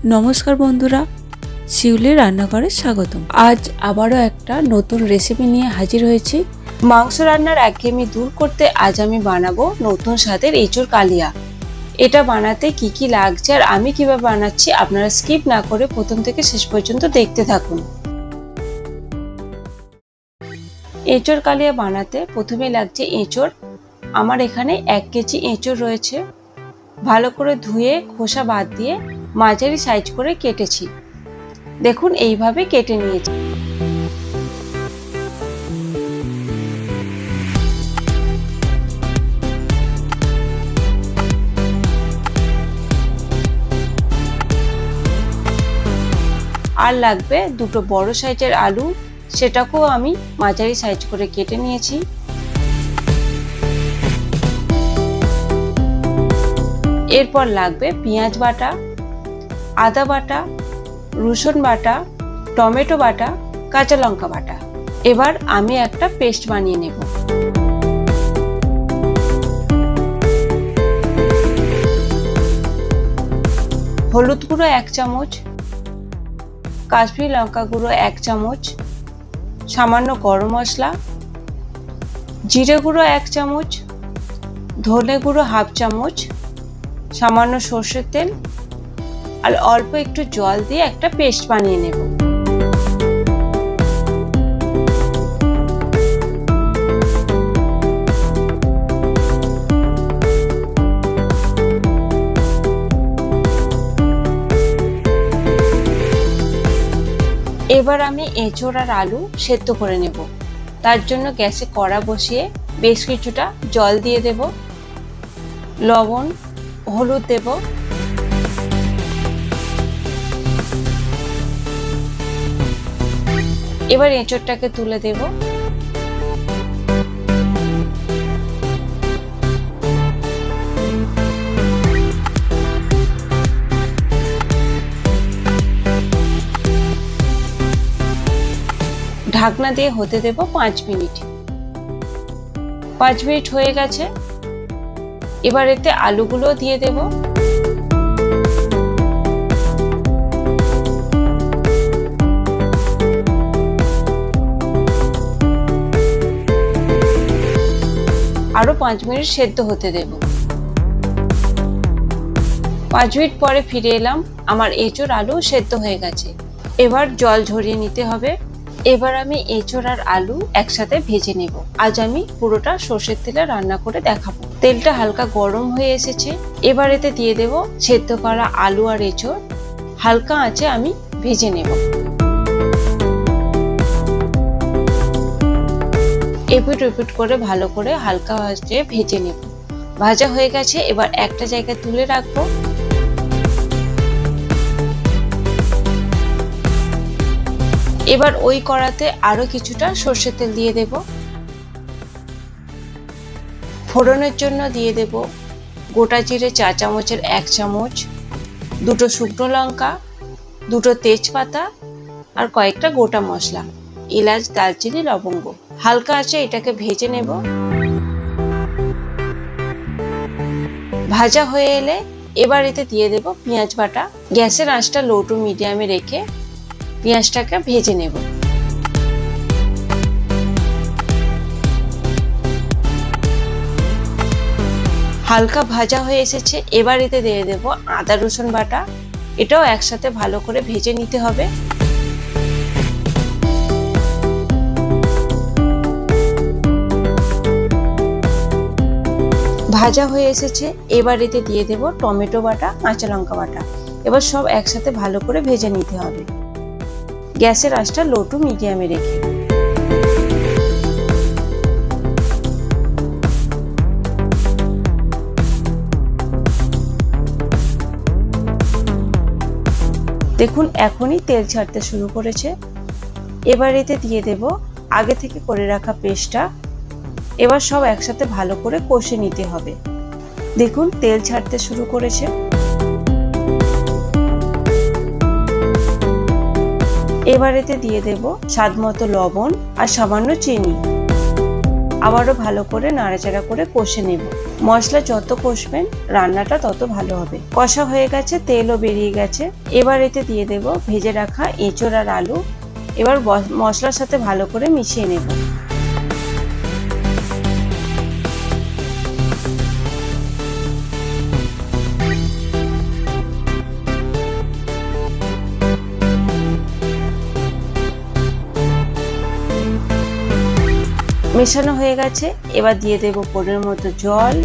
নমস্কার বন্ধুরা, শিউলির রান্নাঘরে স্বাগতম। আজ আবারও একটা নতুন রেসিপি নিয়ে হাজির হয়েছি। মাংস রান্নার একঘেয়েমি দূর করতে আজ আমি বানাবো নতুন স্বাদের এঁচোড় কালিয়া। এটা বানাতে কি কি লাগছে আর আমি কিভাবে বানাচ্ছি আপনারা স্কিপ না করে প্রথম থেকে শেষ পর্যন্ত দেখতে থাকুন। এঁচোড় কালিয়া বানাতে প্রথমে লাগছে এঁচোড়। আমার এখানে 1 কেজি এঁচোড় রয়েছে। ভালো করে ধুয়ে খোসা বাদ দিয়ে মাঝারি সাইজ করে কেটেছি। দেখুন এইভাবে কেটে নিয়েছি। আর লাগবে দুটো বড় সাইজের আলু, সেটাকেও আমি মাঝারি সাইজ করে কেটে নিয়েছি। এরপর লাগবে পেঁয়াজ বাটা, আদা বাটা, রসুন বাটা, টমেটো বাটা, কাঁচা লঙ্কা বাটা। এবার আমি একটা পেস্ট বানিয়ে নেব। হলুদ গুঁড়ো 1 চামচ, কাশ্মীরি লঙ্কা গুঁড়ো 1 চামচ, সামান্য গরম মশলা, জিরে গুঁড়ো 1 চামচ, ধনে গুঁড়ো 1/2 চামচ, সামান্য সর্ষের তেল আর অল্প একটু জল দিয়ে একটা পেস্ট বানিয়ে নেব। এবার আমি এঁচোড় আর আলু সেদ্ধ করে নেব। তার জন্য গ্যাসে কড়া বসিয়ে বেশ কিছুটা জল দিয়ে দেব, লবণ, হলুদ দেব, এবার এঁচোড়টাকে তুলে দেব। ঢাকনা দিয়ে হতে দেব 5 মিনিট। 5 মিনিট হয়ে গেছে। এবার এতে আলুগুলো দিয়ে দেব। আরো 5 মিনিট সেদ্ধ হতে দেব। 5 মিনিট পরে ফিরে এলাম। আমার এঁচোড় আলু সেদ্ধ হয়ে গেছে। এবার জল ঝরিয়ে নিতে হবে। এবার আমি এঁচোড় আর আলু একসাথে ভেজে নেব। আজ আমি পুরোটা সর্ষের তেলে রান্না করে দেখাবো। তেলটা হালকা গরম হয়ে এসেছে। এবার এতে দিয়ে দেব সেদ্ধ করা আলু আর এঁচোড়। হালকা আঁচে আমি ভেজে নেব। এপিট ওপিট করে ভালো করে হালকা আঁচে ভেজে নেব। ভাজা হয়ে গেছে। এবার একটা জায়গায় তুলে রাখবো। এবার ওই কড়াতে আরো কিছুটা সর্ষের তেল দিয়ে দেব। ফোড়নের জন্য দিয়ে দেব গোটা জিরে 4 চামচের 1 চামচ, দুটো শুকনো লঙ্কা, দুটো তেজপাতা আর কয়েকটা গোটা মশলা, এলাচ, দারচিনি, লবঙ্গ। হালকা আঁচে এটাকে ভেজে নেব। ভাজা হয়ে এলে এবার এতে দিয়ে দেব পেঁয়াজ বাটা। গ্যাসের আঁচটা লো টু মিডিয়ামে রেখে পেঁয়াজটাকে ভেজে নেব। হালকা ভাজা হয়ে এসেছে। এবার এতে দিয়ে দেব আদা রসুন বাটা। এটাও একসাথে ভালো করে ভেজে নিতে হবে। ভাজা হয়ে এসেছে। এবার এতে দিয়ে দেব টমেটো বাটা, কাঁচা লঙ্কা বাটা। এবার সব একসাথে ভালো করে ভেজে নিতে হবে, গ্যাসের আঁচটা লো টু মিডিয়ামে রেখে। দেখুন এখনই তেল ছাড়তে শুরু করেছে। এবার এতে দিয়ে দেব আগে থেকে করে রাখা পেস্টটা। এবার সব একসাথে ভালো করে কষে নিতে হবে। দেখুন তেল ছাড়তে শুরু করেছে। এবার এতে দিয়ে দেব স্বাদ মতো লবণ আর সামান্য চিনি। আবারও ভালো করে নাড়াচাড়া করে কষে নেব। মশলা যত কষবেন রান্নাটা তত ভালো হবে। কষা হয়ে গেছে, তেলও বেরিয়ে গেছে। এবার এতে দিয়ে দেব ভেজে রাখা এঁচোড় আর আলু। এবার মশলার সাথে ভালো করে মিশিয়ে নেব। মেশানো হয়ে গেছে, এবার দিয়ে দেব পরিমাণ মতো জল,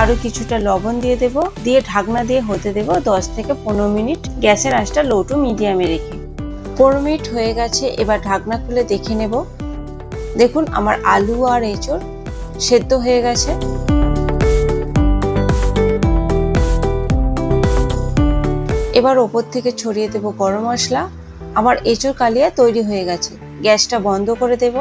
আরো কিছুটা লবণ দিয়ে দেব, দিয়ে ঢাকনা দিয়ে হতে দেব 10 থেকে 15 মিনিট, গ্যাসের আঁচটা লো টু মিডিয়ামে রেখে। 15 মিনিট হয়ে গেছে, এবার ঢাকনা খুলে দেখে নেব। দেখুন আমার আলু আর এঁচোড় সেদ্ধ হয়ে গেছে। এবার ওপর থেকে ছড়িয়ে দেব গরম মশলা। আমার এঁচোড় কালিয়া তৈরি হয়ে গেছে, গ্যাসটা বন্ধ করে দেব।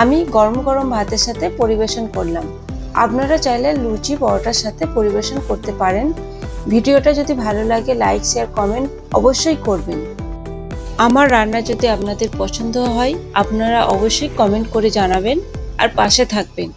আমি গরম গরম ভাতের সাথে পরিবেশন করলাম। আপনারা চাইলে লুচি পরোটার সাথে পরিবেশন করতে পারেন। ভিডিওটা যদি ভালো লাগে লাইক শেয়ার কমেন্ট অবশ্যই করবেন। আমার রান্না যদি আপনাদের পছন্দ হয় আপনারা অবশ্যই কমেন্ট করে জানাবেন আর পাশে থাকবেন।